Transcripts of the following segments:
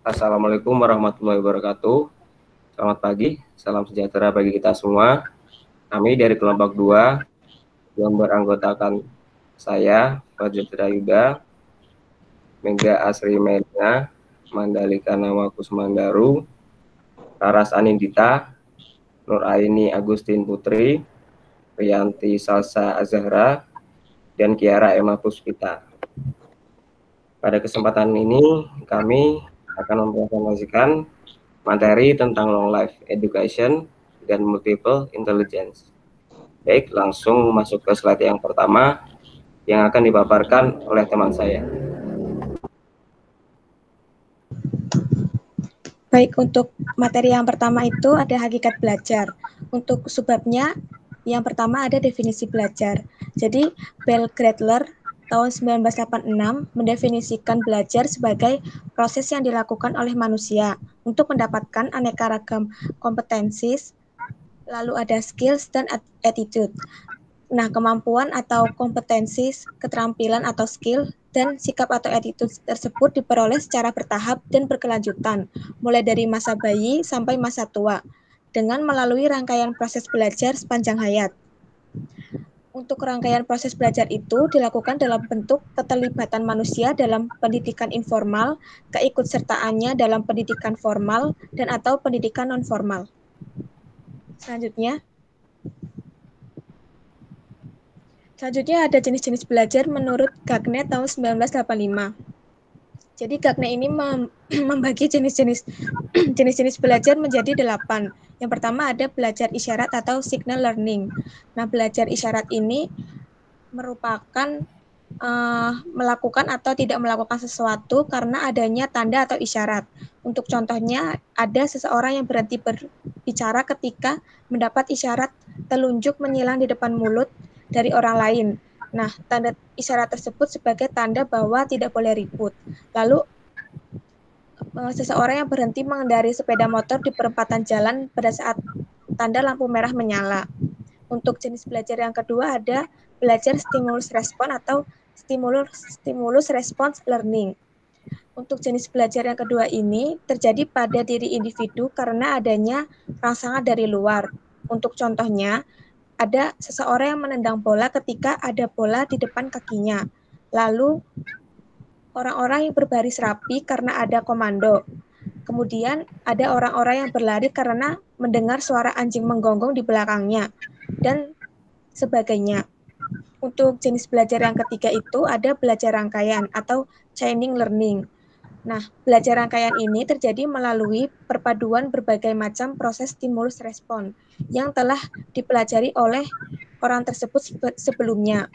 Assalamualaikum warahmatullahi wabarakatuh. Selamat pagi, salam sejahtera bagi kita semua. Kami dari kelompok 2 yang beranggotakan saya, Fadlitra Yuda, Mega Asri Medina, Mandalika Nama Kusmandaru, Laras Anindita, Nur Aini Agustin Putri, Rianti Salsa Azahra, dan Kiara Emma Puspita. Pada kesempatan ini kami akan mempresentasikan materi tentang long life education dan multiple intelligence. Baik, langsung masuk ke slide yang pertama yang akan dipaparkan oleh teman saya. Baik, untuk materi yang pertama itu ada hakikat belajar. Untuk subbabnya, yang pertama ada definisi belajar. Jadi, Bell Gradler tahun 1986 mendefinisikan belajar sebagai proses yang dilakukan oleh manusia untuk mendapatkan aneka ragam kompetensi, lalu ada skills dan attitude. Nah, kemampuan atau kompetensi, keterampilan atau skill, dan sikap atau attitude tersebut diperoleh secara bertahap dan berkelanjutan, mulai dari masa bayi sampai masa tua, dengan melalui rangkaian proses belajar sepanjang hayat. Untuk rangkaian proses belajar itu dilakukan dalam bentuk keterlibatan manusia dalam pendidikan informal, keikutsertaannya dalam pendidikan formal, dan atau pendidikan non-formal. Selanjutnya ada jenis-jenis belajar menurut Gagne tahun 1985. Jadi Gagne ini membagi jenis-jenis belajar menjadi 8. Yang pertama ada belajar isyarat atau signal learning. Nah, belajar isyarat ini merupakan melakukan atau tidak melakukan sesuatu karena adanya tanda atau isyarat. Untuk contohnya, ada seseorang yang berhenti berbicara ketika mendapat isyarat telunjuk menyilang di depan mulut dari orang lain. Nah, tanda isyarat tersebut sebagai tanda bahwa tidak boleh ribut. Lalu, seseorang yang berhenti mengendarai sepeda motor di perempatan jalan pada saat tanda lampu merah menyala. Untuk jenis belajar yang kedua ada belajar stimulus respon atau stimulus response learning. Untuk jenis belajar yang kedua ini terjadi pada diri individu karena adanya rangsangan dari luar. Untuk contohnya, ada seseorang yang menendang bola ketika ada bola di depan kakinya. Lalu, orang-orang yang berbaris rapi karena ada komando. Kemudian, ada orang-orang yang berlari karena mendengar suara anjing menggonggong di belakangnya, dan sebagainya. Untuk jenis belajar yang ketiga itu ada belajar rangkaian atau chaining learning. Nah, belajar rangkaian ini terjadi melalui perpaduan berbagai macam proses stimulus respon yang telah dipelajari oleh orang tersebut sebelumnya,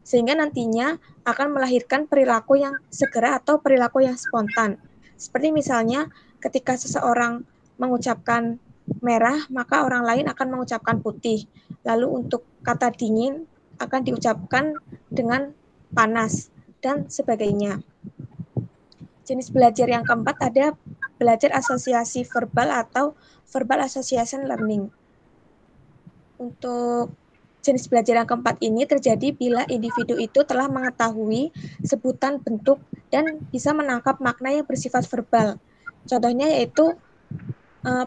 sehingga nantinya akan melahirkan perilaku yang segera atau perilaku yang spontan. Seperti misalnya ketika seseorang mengucapkan merah, maka orang lain akan mengucapkan putih. Lalu untuk kata dingin akan diucapkan dengan panas, dan sebagainya. Jenis belajar yang keempat ada belajar asosiasi verbal atau verbal association learning. Untuk jenis belajar yang keempat ini terjadi bila individu itu telah mengetahui sebutan bentuk dan bisa menangkap makna yang bersifat verbal. Contohnya yaitu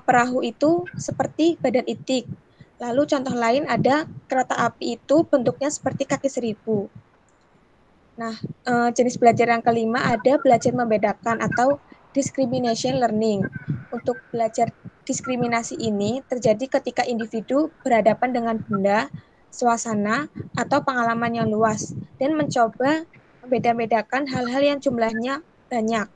perahu itu seperti badan itik. Lalu contoh lain ada kereta api itu bentuknya seperti kaki seribu. Nah, jenis belajar yang kelima ada belajar membedakan atau discrimination learning. Untuk belajar diskriminasi ini terjadi ketika individu berhadapan dengan benda, suasana, atau pengalaman yang luas dan mencoba membeda-bedakan hal-hal yang jumlahnya banyak.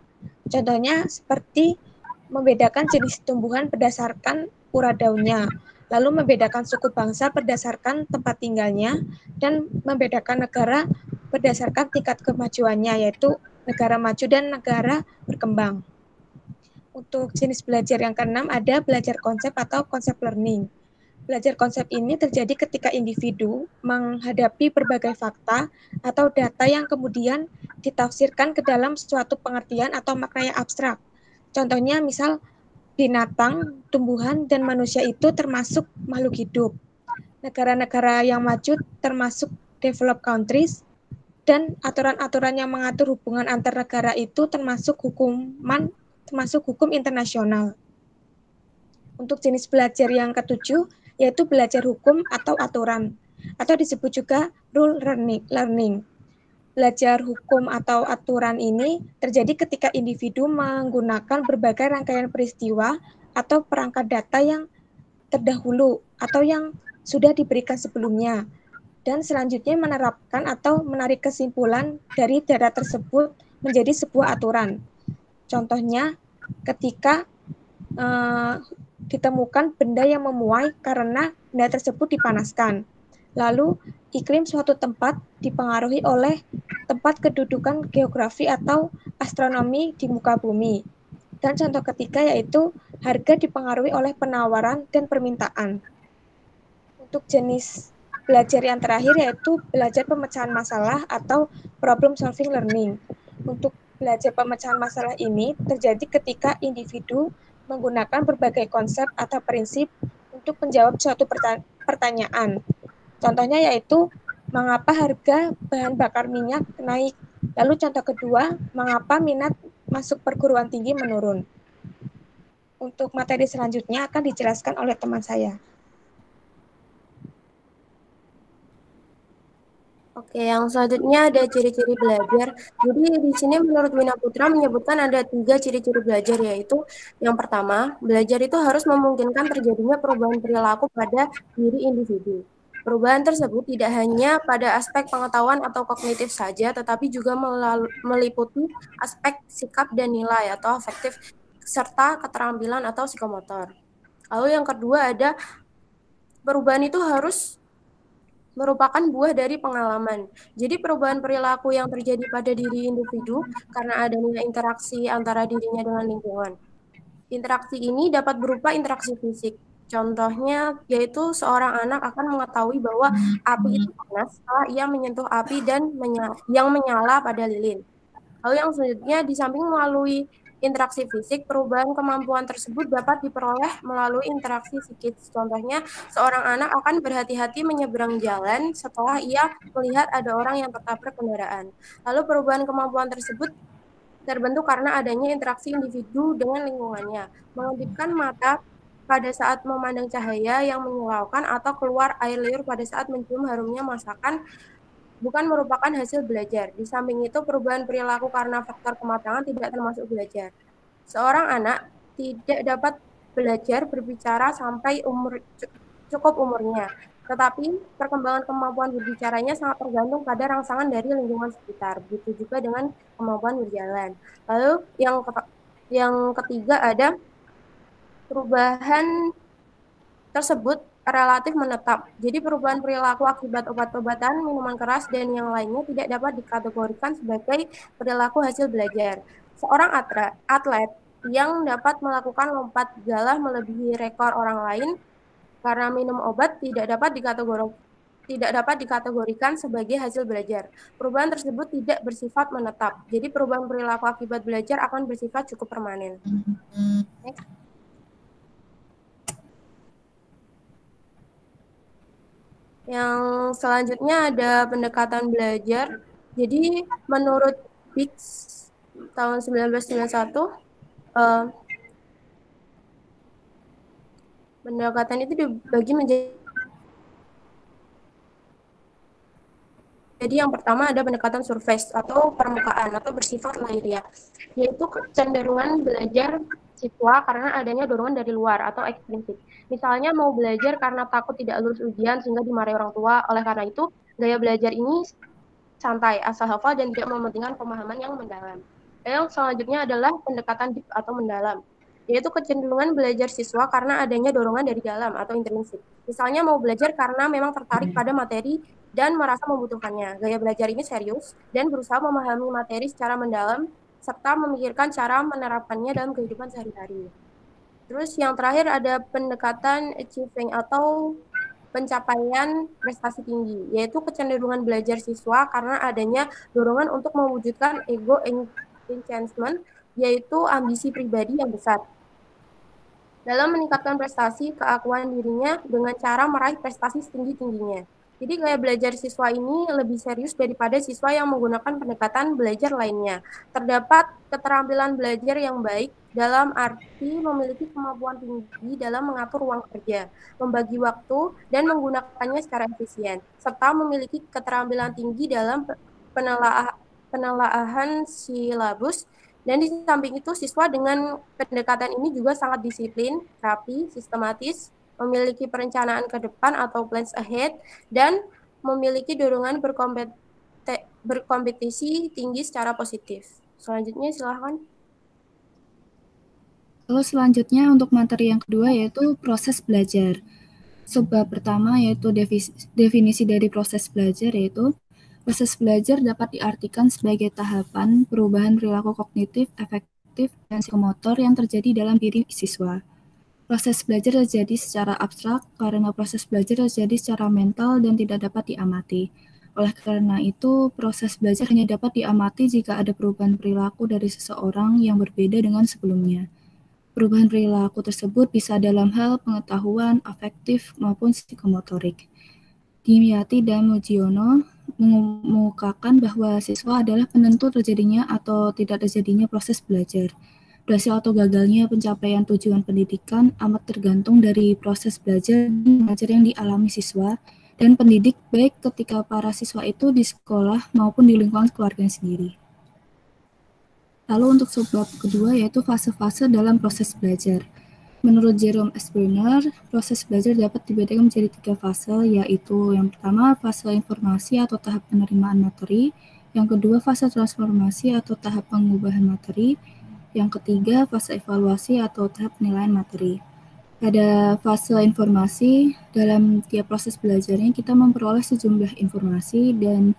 Contohnya seperti membedakan jenis tumbuhan berdasarkan urat daunnya, lalu membedakan suku bangsa berdasarkan tempat tinggalnya, dan membedakan negara berdasarkan tingkat kemajuannya, yaitu negara maju dan negara berkembang. Untuk jenis belajar yang keenam ada belajar konsep atau konsep learning. Belajar konsep ini terjadi ketika individu menghadapi berbagai fakta atau data yang kemudian ditafsirkan ke dalam suatu pengertian atau makna yang abstrak. Contohnya misal binatang, tumbuhan, dan manusia itu termasuk makhluk hidup. Negara-negara yang maju termasuk developed countries, dan aturan-aturan yang mengatur hubungan antar negara itu termasuk hukum internasional. Untuk jenis belajar yang ketujuh, yaitu belajar hukum atau aturan, atau disebut juga rule learning. Belajar hukum atau aturan ini terjadi ketika individu menggunakan berbagai rangkaian peristiwa atau perangkat data yang terdahulu atau yang sudah diberikan sebelumnya, dan selanjutnya menerapkan atau menarik kesimpulan dari data tersebut menjadi sebuah aturan. Contohnya, ketika ditemukan benda yang memuai karena benda tersebut dipanaskan. Lalu, iklim suatu tempat dipengaruhi oleh tempat kedudukan geografi atau astronomi di muka bumi. Dan contoh ketiga yaitu harga dipengaruhi oleh penawaran dan permintaan. Untuk jenis belajar yang terakhir yaitu belajar pemecahan masalah atau problem solving learning. Untuk belajar pemecahan masalah ini terjadi ketika individu menggunakan berbagai konsep atau prinsip untuk menjawab suatu pertanyaan. Contohnya yaitu mengapa harga bahan bakar minyak naik. Lalu contoh kedua, mengapa minat masuk perguruan tinggi menurun. Untuk materi selanjutnya akan dijelaskan oleh teman saya. Oke, yang selanjutnya ada ciri-ciri belajar. Jadi di sini menurut Wina Putra menyebutkan ada 3 ciri-ciri belajar, yaitu yang pertama, belajar itu harus memungkinkan terjadinya perubahan perilaku pada diri individu. Perubahan tersebut tidak hanya pada aspek pengetahuan atau kognitif saja, tetapi juga meliputi aspek sikap dan nilai atau afektif, serta keterampilan atau psikomotor. Lalu yang kedua ada perubahan itu harus merupakan buah dari pengalaman. Jadi perubahan perilaku yang terjadi pada diri individu karena adanya interaksi antara dirinya dengan lingkungan. Interaksi ini dapat berupa interaksi fisik. Contohnya yaitu seorang anak akan mengetahui bahwa api itu panas setelah ia menyentuh api dan yang menyala pada lilin. Lalu yang selanjutnya, di samping melalui interaksi fisik, perubahan kemampuan tersebut dapat diperoleh melalui interaksi psikis. Contohnya, seorang anak akan berhati-hati menyeberang jalan setelah ia melihat ada orang yang tertabrak kendaraan. Lalu perubahan kemampuan tersebut terbentuk karena adanya interaksi individu dengan lingkungannya. Mengedipkan mata pada saat memandang cahaya yang menyilaukan atau keluar air liur pada saat mencium harumnya masakan bukan merupakan hasil belajar. Di samping itu, perubahan perilaku karena faktor kematangan tidak termasuk belajar. Seorang anak tidak dapat belajar berbicara sampai cukup umurnya, tetapi perkembangan kemampuan berbicaranya sangat tergantung pada rangsangan dari lingkungan sekitar. Begitu juga dengan kemampuan berjalan. Lalu yang ketiga ada perubahan tersebut relatif menetap. Jadi perubahan perilaku akibat obat-obatan, minuman keras, dan yang lainnya tidak dapat dikategorikan sebagai perilaku hasil belajar. Seorang atlet yang dapat melakukan lompat galah melebihi rekor orang lain karena minum obat tidak dapat dikategorikan sebagai hasil belajar. Perubahan tersebut tidak bersifat menetap. Jadi perubahan perilaku akibat belajar akan bersifat cukup permanen. Next. Yang selanjutnya ada pendekatan belajar. Jadi menurut Biggs tahun 1991, pendekatan itu dibagi menjadi. Jadi yang pertama ada pendekatan surface atau permukaan atau bersifat lahiriah, yaitu kecenderungan belajar siswa karena adanya dorongan dari luar atau ekstrinsik. Misalnya mau belajar karena takut tidak lulus ujian sehingga dimarahi orang tua. Oleh karena itu, gaya belajar ini santai, asal hafal dan tidak mementingkan pemahaman yang mendalam. Yang selanjutnya adalah pendekatan deep atau mendalam, yaitu kecenderungan belajar siswa karena adanya dorongan dari dalam atau intrinsik. Misalnya mau belajar karena memang tertarik pada materi dan merasa membutuhkannya. Gaya belajar ini serius dan berusaha memahami materi secara mendalam serta memikirkan cara menerapkannya dalam kehidupan sehari-hari. Terus yang terakhir ada pendekatan achieving atau pencapaian prestasi tinggi, yaitu kecenderungan belajar siswa karena adanya dorongan untuk mewujudkan ego enhancement, yaitu ambisi pribadi yang besar. dalam meningkatkan prestasi keakuan dirinya dengan cara meraih prestasi setinggi-tingginya. Jadi gaya belajar siswa ini lebih serius daripada siswa yang menggunakan pendekatan belajar lainnya. Terdapat keterampilan belajar yang baik dalam arti memiliki kemampuan tinggi dalam mengatur ruang kerja, membagi waktu, dan menggunakannya secara efisien, serta memiliki keterampilan tinggi dalam penelaahan silabus. Dan di samping itu, siswa dengan pendekatan ini juga sangat disiplin, rapi, sistematis, memiliki perencanaan ke depan atau plans ahead, dan memiliki dorongan berkompetisi tinggi secara positif. Selanjutnya, silahkan. Lalu selanjutnya untuk materi yang kedua yaitu proses belajar. Subbab pertama yaitu definisi dari proses belajar, yaitu proses belajar dapat diartikan sebagai tahapan perubahan perilaku kognitif, afektif, dan psikomotor yang terjadi dalam diri siswa. Proses belajar terjadi secara abstrak karena proses belajar terjadi secara mental dan tidak dapat diamati. Oleh karena itu, proses belajar hanya dapat diamati jika ada perubahan perilaku dari seseorang yang berbeda dengan sebelumnya. Perubahan perilaku tersebut bisa dalam hal pengetahuan, afektif, maupun psikomotorik. Dimyati dan Mujiono mengemukakan bahwa siswa adalah penentu terjadinya atau tidak terjadinya proses belajar. Berhasil atau gagalnya pencapaian tujuan pendidikan amat tergantung dari proses belajar dan mengajar yang dialami siswa dan pendidik, baik ketika para siswa itu di sekolah maupun di lingkungan keluarga sendiri. Lalu untuk subbab kedua yaitu fase-fase dalam proses belajar. Menurut Jerome S. Brunner, proses belajar dapat dibedakan menjadi 3 fase, yaitu yang pertama fase informasi atau tahap penerimaan materi, yang kedua fase transformasi atau tahap pengubahan materi, yang ketiga fase evaluasi atau tahap penilaian materi. Pada fase informasi, dalam tiap proses belajarnya kita memperoleh sejumlah informasi dan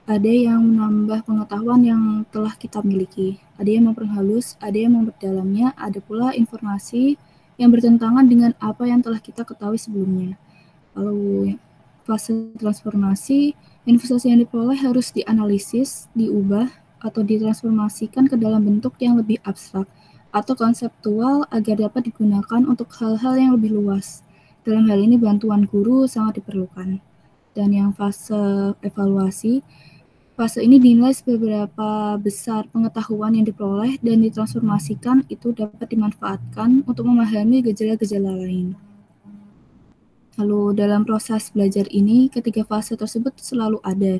ada yang menambah pengetahuan yang telah kita miliki, ada yang memperhalus, ada yang memperdalamnya, ada pula informasi yang bertentangan dengan apa yang telah kita ketahui sebelumnya. Lalu fase transformasi, informasi yang diperoleh harus dianalisis, diubah, atau ditransformasikan ke dalam bentuk yang lebih abstrak atau konseptual agar dapat digunakan untuk hal-hal yang lebih luas. Dalam hal ini bantuan guru sangat diperlukan. Dan yang fase evaluasi, fase ini dinilai seberapa besar pengetahuan yang diperoleh dan ditransformasikan itu dapat dimanfaatkan untuk memahami gejala-gejala lain. Lalu dalam proses belajar ini, ketiga fase tersebut selalu ada.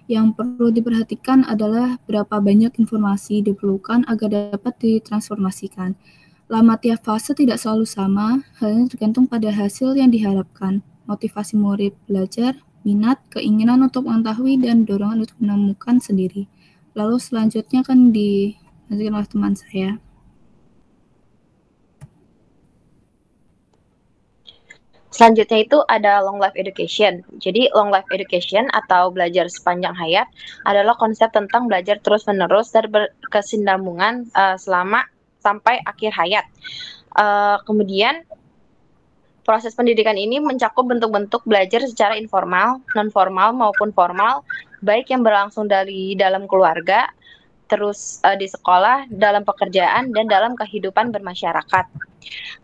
Yang perlu diperhatikan adalah berapa banyak informasi diperlukan agar dapat ditransformasikan. Lama tiap fase tidak selalu sama, halnya tergantung pada hasil yang diharapkan, motivasi murid belajar, minat, keinginan untuk mengetahui, dan dorongan untuk menemukan sendiri. Lalu selanjutnya akan dilanjutkan oleh teman saya. Selanjutnya itu ada long life education. Jadi long life education atau belajar sepanjang hayat adalah konsep tentang belajar terus-menerus dan berkesinambungan selama sampai akhir hayat. Kemudian proses pendidikan ini mencakup bentuk-bentuk belajar secara informal, non-formal maupun formal, baik yang berlangsung dari dalam keluarga, terus di sekolah, dalam pekerjaan, dan dalam kehidupan bermasyarakat.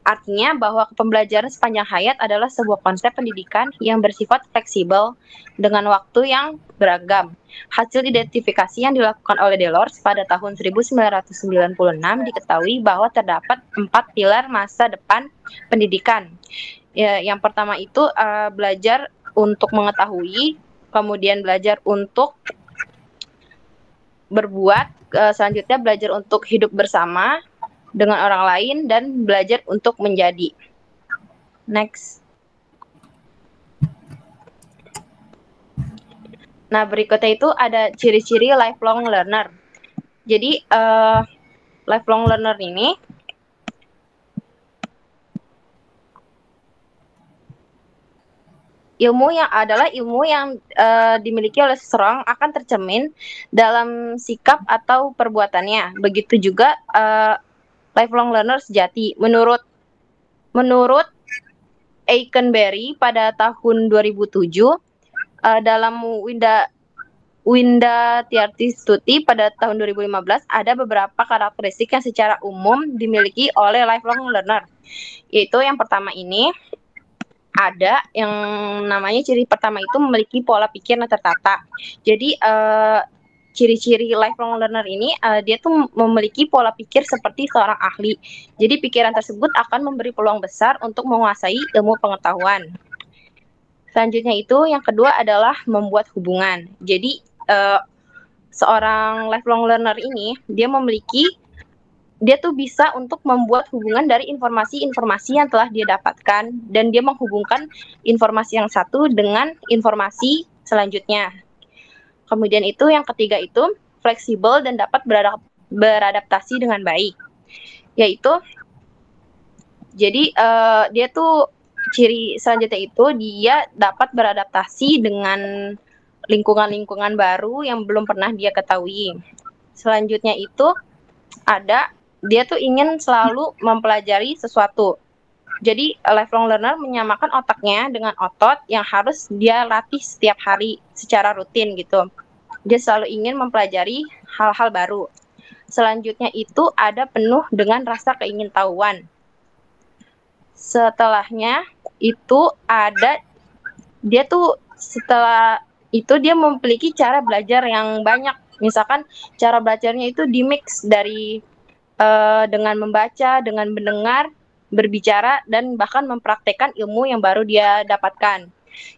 Artinya bahwa pembelajaran sepanjang hayat adalah sebuah konsep pendidikan yang bersifat fleksibel dengan waktu yang beragam. Hasil identifikasi yang dilakukan oleh Delors pada tahun 1996 diketahui bahwa terdapat 4 pilar masa depan pendidikan. Ya, yang pertama itu belajar untuk mengetahui, kemudian belajar untuk berbuat, selanjutnya belajar untuk hidup bersama dengan orang lain, dan belajar untuk menjadi. Next. Nah, berikutnya itu ada ciri-ciri lifelong learner. Jadi, lifelong learner ini ilmu yang dimiliki oleh seseorang akan tercermin dalam sikap atau perbuatannya. Begitu juga lifelong learner sejati. Menurut Eikenberry pada tahun 2007 dalam Winda Tiartistuti pada tahun 2015 ada beberapa karakteristik yang secara umum dimiliki oleh lifelong learner. Yaitu yang pertama ini ada yang namanya ciri pertama itu memiliki pola pikir yang tertata. Jadi ciri-ciri lifelong learner ini dia tuh memiliki pola pikir seperti seorang ahli. Jadi pikiran tersebut akan memberi peluang besar untuk menguasai ilmu pengetahuan. Selanjutnya itu yang kedua adalah membuat hubungan. Jadi seorang lifelong learner ini dia tuh bisa untuk membuat hubungan dari informasi-informasi yang telah dia dapatkan dan dia menghubungkan informasi yang satu dengan informasi selanjutnya. Kemudian itu yang ketiga itu fleksibel dan dapat beradaptasi dengan baik. Yaitu jadi dia tuh ciri selanjutnya itu dia dapat beradaptasi dengan lingkungan-lingkungan baru yang belum pernah dia ketahui. Selanjutnya itu ada dia tuh ingin selalu mempelajari sesuatu. Jadi lifelong learner menyamakan otaknya dengan otot yang harus dia latih setiap hari secara rutin gitu. Dia selalu ingin mempelajari hal-hal baru. Selanjutnya itu ada penuh dengan rasa keingintahuan. Setelahnya itu ada dia tuh setelah itu dia memiliki cara belajar yang banyak. Misalkan cara belajarnya itu dimix dari dengan membaca, dengan mendengar, berbicara, dan bahkan mempraktekkan ilmu yang baru dia dapatkan.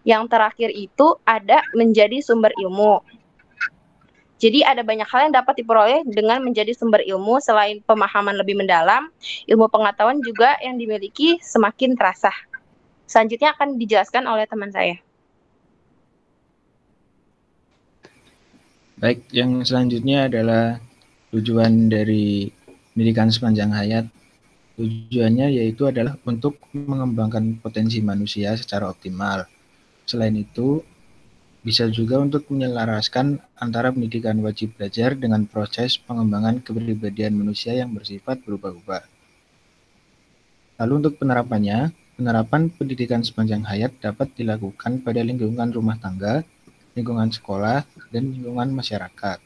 Yang terakhir itu ada menjadi sumber ilmu. Jadi ada banyak hal yang dapat diperoleh dengan menjadi sumber ilmu selain pemahaman lebih mendalam, ilmu pengetahuan juga yang dimiliki semakin terasa. Selanjutnya akan dijelaskan oleh teman saya. Baik, yang selanjutnya adalah tujuan dari pendidikan sepanjang hayat. Tujuannya yaitu adalah untuk mengembangkan potensi manusia secara optimal. Selain itu, bisa juga untuk menyelaraskan antara pendidikan wajib belajar dengan proses pengembangan kepribadian manusia yang bersifat berubah-ubah. Lalu untuk penerapannya, penerapan pendidikan sepanjang hayat dapat dilakukan pada lingkungan rumah tangga, lingkungan sekolah, dan lingkungan masyarakat.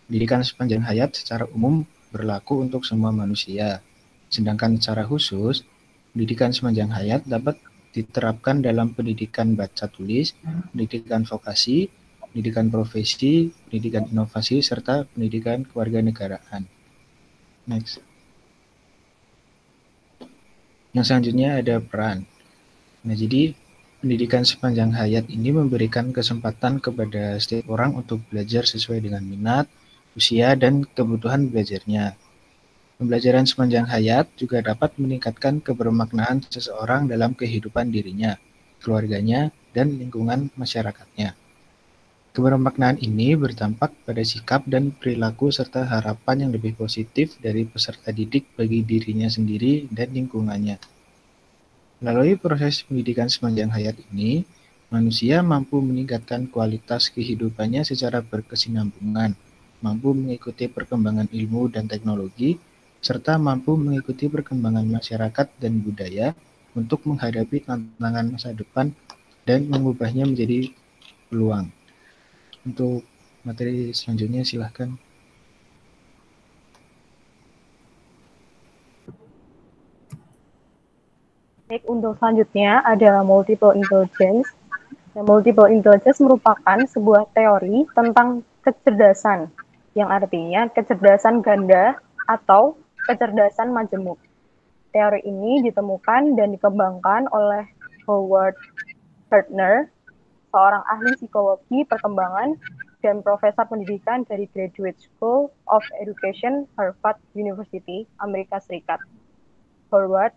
Pendidikan sepanjang hayat secara umum berlaku untuk semua manusia, sedangkan secara khusus, pendidikan sepanjang hayat dapat diterapkan dalam pendidikan baca tulis, pendidikan vokasi, pendidikan profesi, pendidikan inovasi, serta pendidikan kewarganegaraan. Next. Yang selanjutnya ada peran. Nah, jadi pendidikan sepanjang hayat ini memberikan kesempatan kepada setiap orang untuk belajar sesuai dengan minat, usia, dan kebutuhan belajarnya. Pembelajaran sepanjang hayat juga dapat meningkatkan kebermaknaan seseorang dalam kehidupan dirinya, keluarganya, dan lingkungan masyarakatnya. Kebermaknaan ini berdampak pada sikap dan perilaku serta harapan yang lebih positif dari peserta didik bagi dirinya sendiri dan lingkungannya. Melalui proses pendidikan sepanjang hayat ini, manusia mampu meningkatkan kualitas kehidupannya secara berkesinambungan, mampu mengikuti perkembangan ilmu dan teknologi, serta mampu mengikuti perkembangan masyarakat dan budaya untuk menghadapi tantangan masa depan dan mengubahnya menjadi peluang. Untuk materi selanjutnya silahkan. Baik, untuk selanjutnya ada multiple intelligence. Nah, multiple intelligence merupakan sebuah teori tentang kecerdasan, yang artinya kecerdasan ganda atau kecerdasan majemuk. Teori ini ditemukan dan dikembangkan oleh Howard Gardner, seorang ahli psikologi perkembangan dan profesor pendidikan dari Graduate School of Education, Harvard University, Amerika Serikat. Howard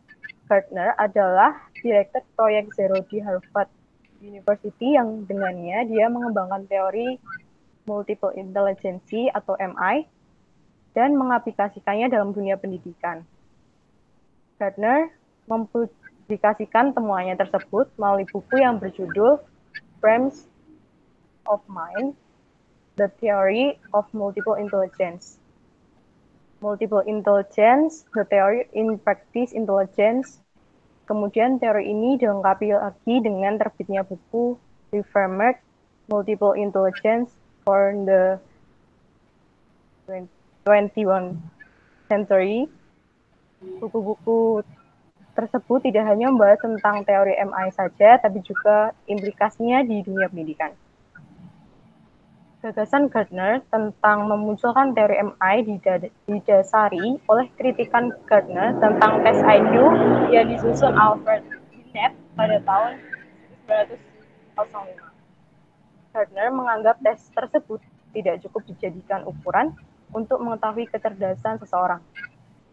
Gardner adalah direktur proyek Zero di Harvard University yang dengannya dia mengembangkan teori multiple intelligence atau MI dan mengaplikasikannya dalam dunia pendidikan. Gardner mempublikasikan temuannya tersebut melalui buku yang berjudul Frames of Mind, The Theory of Multiple Intelligence. Multiple Intelligence, The Theory in Practice Intelligence. Kemudian teori ini dilengkapi lagi dengan terbitnya buku Reframed Multiple Intelligence, for the 21st century. Buku-buku tersebut tidak hanya membahas tentang teori MI saja, tapi juga implikasinya di dunia pendidikan. Gagasan Gardner tentang memunculkan teori MI didasari oleh kritikan Gardner tentang tes IQ yang disusun Alfred Binet pada tahun 1905. Gardner menganggap tes tersebut tidak cukup dijadikan ukuran untuk mengetahui kecerdasan seseorang.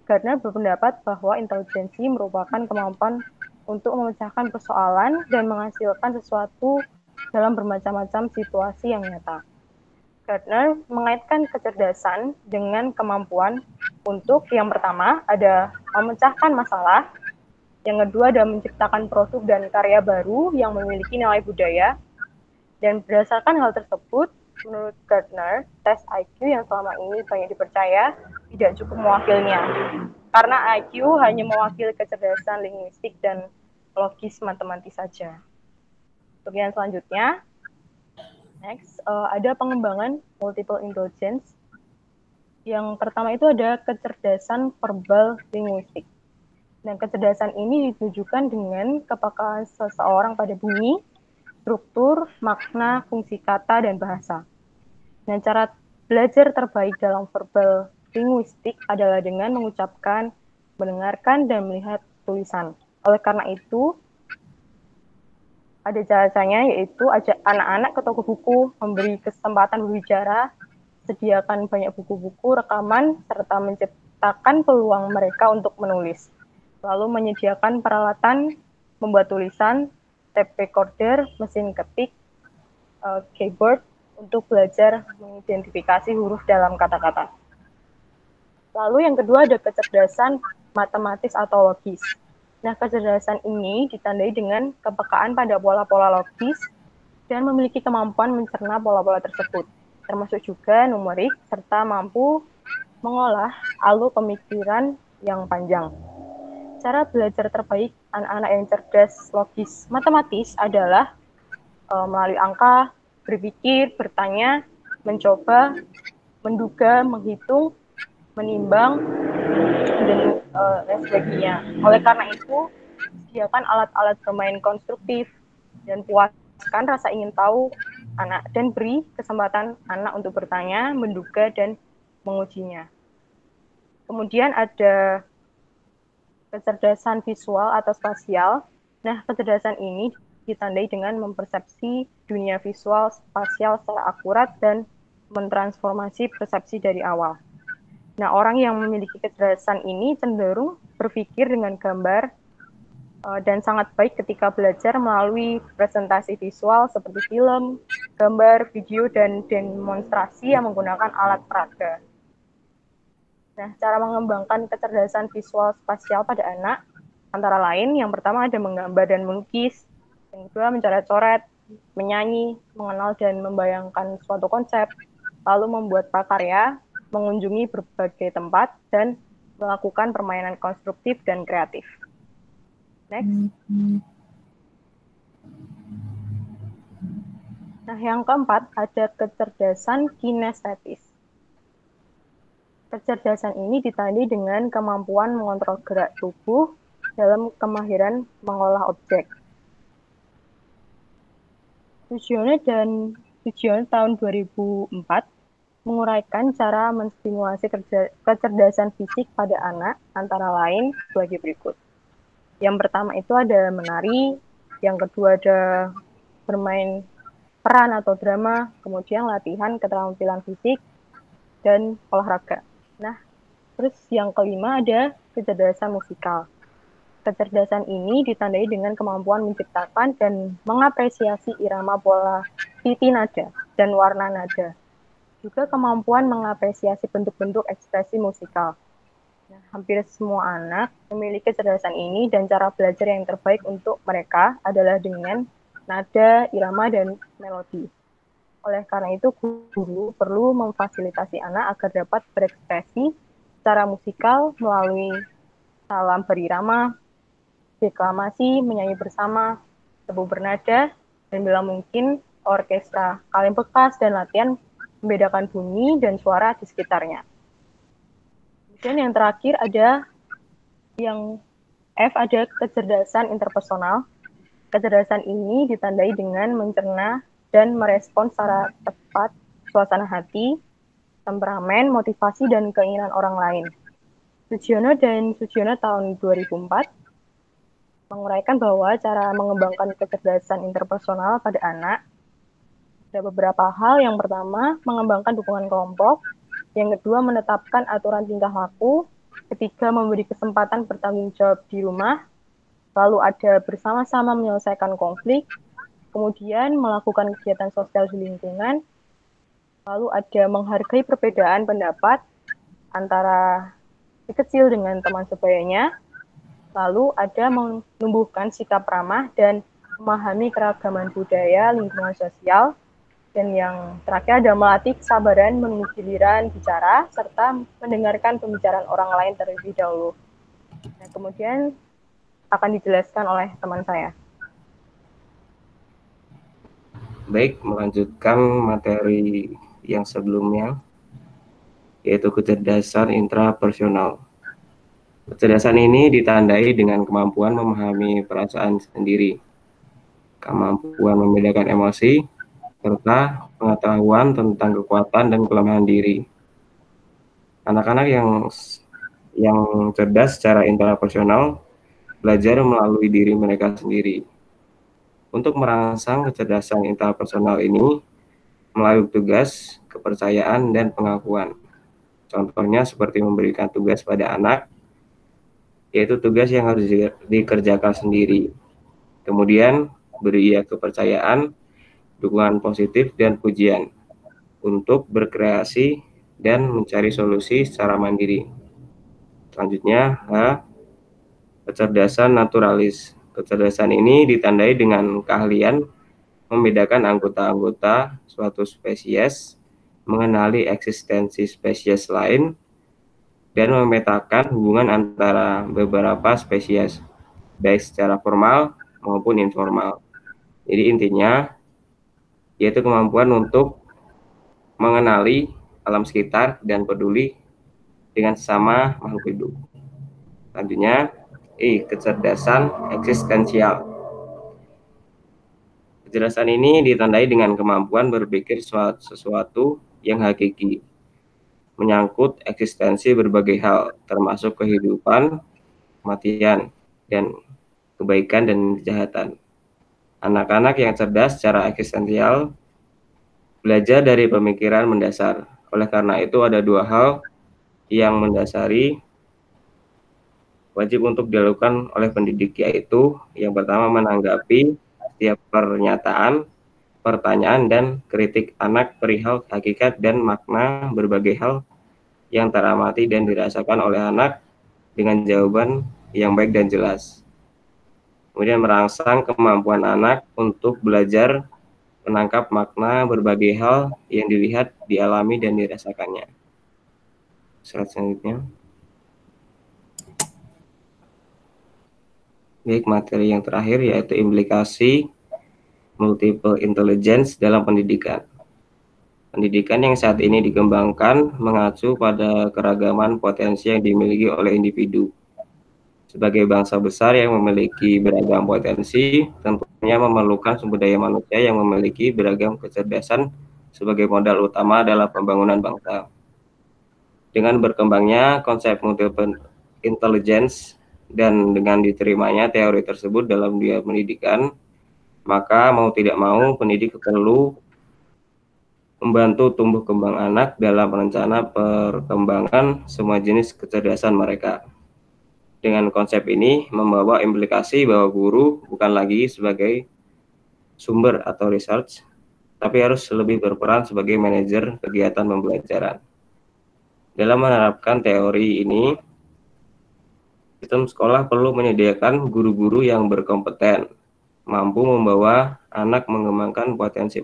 Gardner berpendapat bahwa intelijensi merupakan kemampuan untuk memecahkan persoalan dan menghasilkan sesuatu dalam bermacam-macam situasi yang nyata. Gardner mengaitkan kecerdasan dengan kemampuan untuk yang pertama ada memecahkan masalah, yang kedua ada menciptakan produk dan karya baru yang memiliki nilai budaya, dan berdasarkan hal tersebut, menurut Gardner, tes IQ yang selama ini banyak dipercaya tidak cukup mewakilinya, karena IQ hanya mewakili kecerdasan linguistik dan logis matematis saja. Untuk yang selanjutnya, next, ada pengembangan multiple intelligence. Yang pertama itu ada kecerdasan verbal linguistik. Dan kecerdasan ini ditujukan dengan kepekaan seseorang pada bunyi, struktur, makna, fungsi kata, dan bahasa. Dan cara belajar terbaik dalam verbal linguistik adalah dengan mengucapkan, mendengarkan, dan melihat tulisan. Oleh karena itu, ada caranya, yaitu ajak anak-anak ke toko buku, memberi kesempatan berbicara, sediakan banyak buku-buku, rekaman, serta menciptakan peluang mereka untuk menulis. Lalu menyediakan peralatan membuat tulisan, tape recorder, mesin ketik, keyboard, untuk belajar mengidentifikasi huruf dalam kata-kata. Lalu yang kedua ada kecerdasan matematis atau logis. Nah, kecerdasan ini ditandai dengan kepekaan pada pola-pola logis dan memiliki kemampuan mencerna pola-pola tersebut, termasuk juga numerik, serta mampu mengolah alur pemikiran yang panjang. Cara belajar terbaik anak-anak yang cerdas logis matematis adalah melalui angka, berpikir, bertanya, mencoba, menduga, menghitung, menimbang, dan sebagainya. Oleh karena itu, sediakan alat-alat bermain konstruktif dan puaskan rasa ingin tahu anak dan beri kesempatan anak untuk bertanya, menduga, dan mengujinya. Kemudian ada kecerdasan visual atau spasial. Nah, kecerdasan ini ditandai dengan mempersepsi dunia visual spasial secara akurat dan mentransformasi persepsi dari awal. Nah, orang yang memiliki kecerdasan ini cenderung berpikir dengan gambar dan sangat baik ketika belajar melalui presentasi visual seperti film, gambar, video, dan demonstrasi yang menggunakan alat peraga. Nah, cara mengembangkan kecerdasan visual spasial pada anak, antara lain, yang pertama ada menggambar dan melukis, yang kedua mencoret-coret, menyanyi, mengenal dan membayangkan suatu konsep, lalu membuat prakarya, mengunjungi berbagai tempat, dan melakukan permainan konstruktif dan kreatif. Next. Nah, yang keempat ada kecerdasan kinestetis. Kecerdasan ini ditandai dengan kemampuan mengontrol gerak tubuh dalam kemahiran mengolah objek. Tujuan tahun 2004 menguraikan cara menstimulasi kecerdasan fisik pada anak, antara lain sebagai berikut. Yang pertama itu ada menari, yang kedua ada bermain peran atau drama, kemudian latihan keterampilan fisik, dan olahraga. Nah, terus yang kelima ada kecerdasan musikal. Kecerdasan ini ditandai dengan kemampuan menciptakan dan mengapresiasi irama pola titi nada dan warna nada. Juga kemampuan mengapresiasi bentuk-bentuk ekspresi musikal. Nah, hampir semua anak memiliki kecerdasan ini dan cara belajar yang terbaik untuk mereka adalah dengan nada, irama, dan melodi. Oleh karena itu, guru perlu memfasilitasi anak agar dapat berekspresi secara musikal melalui salam berirama, deklamasi, menyanyi bersama, tebu bernada, dan bila mungkin orkestra, kaleng bekas, dan latihan membedakan bunyi dan suara di sekitarnya. Kemudian yang terakhir ada yang F, ada kecerdasan interpersonal. Kecerdasan ini ditandai dengan mencerna dan merespons secara tepat suasana hati, temperamen, motivasi, dan keinginan orang lain. Sugiono dan Sugiono tahun 2004 menguraikan bahwa cara mengembangkan kecerdasan interpersonal pada anak ada beberapa hal. Yang pertama, mengembangkan dukungan kelompok. Yang kedua, menetapkan aturan tingkah laku. Ketiga, memberi kesempatan bertanggung jawab di rumah. Lalu ada bersama-sama menyelesaikan konflik. Kemudian melakukan kegiatan sosial di lingkungan. Lalu ada menghargai perbedaan pendapat antara si kecil dengan teman sebayanya. Lalu ada menumbuhkan sikap ramah dan memahami keragaman budaya, lingkungan sosial. Dan yang terakhir ada melatih kesabaran menunggu giliran bicara, serta mendengarkan pembicaraan orang lain terlebih dahulu. Nah, kemudian akan dijelaskan oleh teman saya. Baik, melanjutkan materi yang sebelumnya, yaitu kecerdasan intrapersonal. Kecerdasan ini ditandai dengan kemampuan memahami perasaan sendiri, kemampuan membedakan emosi, serta pengetahuan tentang kekuatan dan kelemahan diri. Anak-anak yang cerdas secara intrapersonal belajar melalui diri mereka sendiri. Untuk merangsang kecerdasan intrapersonal ini melalui tugas, kepercayaan, dan pengakuan. Contohnya seperti memberikan tugas pada anak, yaitu tugas yang harus dikerjakan sendiri. Kemudian beri ia kepercayaan, dukungan positif, dan pujian untuk berkreasi dan mencari solusi secara mandiri. Selanjutnya, H, kecerdasan naturalis. Kecerdasan ini ditandai dengan keahlian membedakan anggota-anggota suatu spesies, mengenali eksistensi spesies lain, dan memetakan hubungan antara beberapa spesies, baik secara formal maupun informal. Jadi intinya, yaitu kemampuan untuk mengenali alam sekitar dan peduli dengan sesama makhluk hidup. Selanjutnya, kecerdasan eksistensial. Kecerdasan ini ditandai dengan kemampuan berpikir sesuatu yang hakiki, menyangkut eksistensi berbagai hal, termasuk kehidupan, kematian, dan kebaikan dan kejahatan. Anak-anak yang cerdas secara eksistensial belajar dari pemikiran mendasar. Oleh karena itu ada dua hal yang mendasari wajib untuk dilakukan oleh pendidik, yaitu yang pertama menanggapi setiap pernyataan, pertanyaan, dan kritik anak perihal hakikat dan makna berbagai hal yang teramati dan dirasakan oleh anak dengan jawaban yang baik dan jelas. Kemudian merangsang kemampuan anak untuk belajar menangkap makna berbagai hal yang dilihat, dialami, dan dirasakannya. Slide selanjutnya. Baik, materi yang terakhir yaitu implikasi multiple intelligence dalam pendidikan. Pendidikan yang saat ini dikembangkan mengacu pada keragaman potensi yang dimiliki oleh individu. Sebagai bangsa besar yang memiliki beragam potensi, tentunya memerlukan sumber daya manusia yang memiliki beragam kecerdasan sebagai modal utama dalam pembangunan bangsa. Dengan berkembangnya konsep multiple intelligence dan dengan diterimanya teori tersebut dalam dunia pendidikan, maka mau tidak mau pendidik perlu membantu tumbuh kembang anak dalam rencana perkembangan semua jenis kecerdasan mereka. Dengan konsep ini membawa implikasi bahwa guru bukan lagi sebagai sumber atau research, tapi harus lebih berperan sebagai manajer kegiatan pembelajaran. Dalam menerapkan teori ini, sistem sekolah perlu menyediakan guru-guru yang berkompeten, mampu membawa anak mengembangkan potensi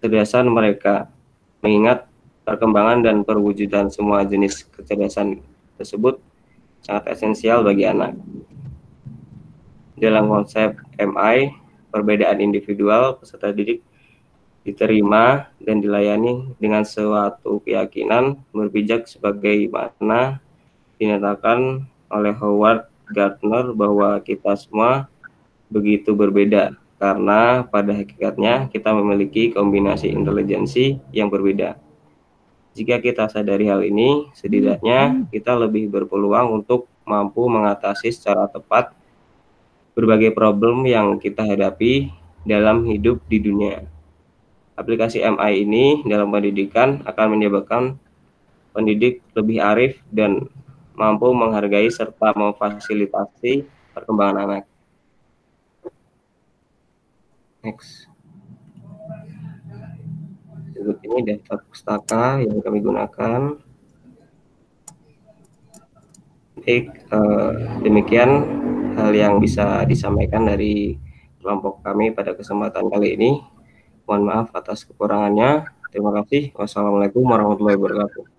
kecerdasan mereka, mengingat perkembangan dan perwujudan semua jenis kecerdasan tersebut sangat esensial bagi anak. Dalam konsep MI, perbedaan individual peserta didik diterima dan dilayani dengan suatu keyakinan berpijak sebagaimana dinyatakan oleh Howard Gardner bahwa kita semua begitu berbeda karena pada hakikatnya kita memiliki kombinasi intelijensi yang berbeda. Jika kita sadari hal ini, setidaknya kita lebih berpeluang untuk mampu mengatasi secara tepat berbagai problem yang kita hadapi dalam hidup di dunia. Aplikasi MI ini dalam pendidikan akan menyebabkan pendidik lebih arif dan mampu menghargai serta memfasilitasi perkembangan anak. Next. Berikut ini daftar pustaka yang kami gunakan. Baik, demikian hal yang bisa disampaikan dari kelompok kami pada kesempatan kali ini. Mohon maaf atas kekurangannya. Terima kasih. Wassalamualaikum warahmatullahi wabarakatuh.